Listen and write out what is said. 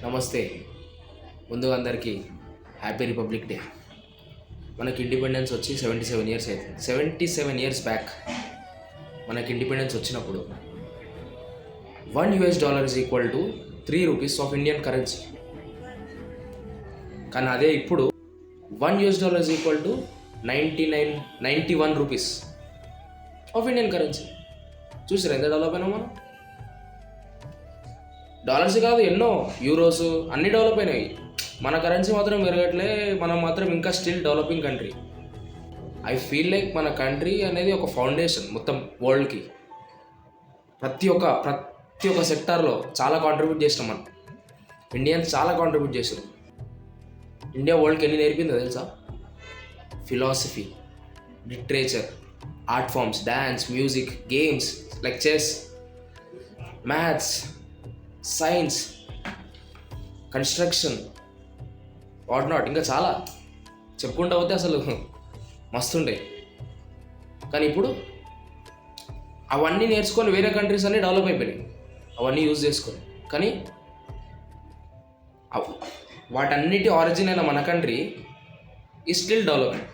నమస్తే. ముందుగా అందరికీ హ్యాపీ రిపబ్లిక్ డే. మనకి ఇండిపెండెన్స్ వచ్చి 77 ఇయర్స్ అవుతుంది. 77 ఇయర్స్ బ్యాక్ మనకి ఇండిపెండెన్స్ వచ్చినప్పుడు $1 is equal to 3 rupees of Indian currency. కానీ అదే ఇప్పుడు $1 is equal to 91 rupees of Indian currency. చూసారా ఎంత డెవలప్ అయినా మనం? డాలర్స్ కాదు, ఎన్నో యూరోస్ అన్నీ డెవలప్ అయినాయి. మన కరెన్సీ మాత్రం పెరగట్లే. మనం మాత్రం ఇంకా still developing country. I feel like మన కంట్రీ అనేది ఒక ఫౌండేషన్ మొత్తం వరల్డ్కి. ప్రతి ఒక్క సెక్టార్లో చాలా కాంట్రిబ్యూట్ చేసినాం మనం. ఇండియన్స్ చాలా కాంట్రిబ్యూట్ చేసారు. ఇండియా వరల్డ్కి ఎన్ని నేర్పిందో తెలుసా? Philosophy, literature, art forms, dance, music, games like chess, maths, science, construction, what not, ఇంకా చాలా చెప్పుకుంటూ పోతే అసలు మస్తుండే. కానీ ఇప్పుడు అవన్నీ నేర్చుకొని వేరే కంట్రీస్ అన్నీ డెవలప్ అయిపోయినాయి, అవన్నీ యూజ్ చేసుకొని. కానీ వాటన్నిటి ఆరిజిన్ అయిన మన కంట్రీ ఈ స్టిల్ డెవలప్మెంట్.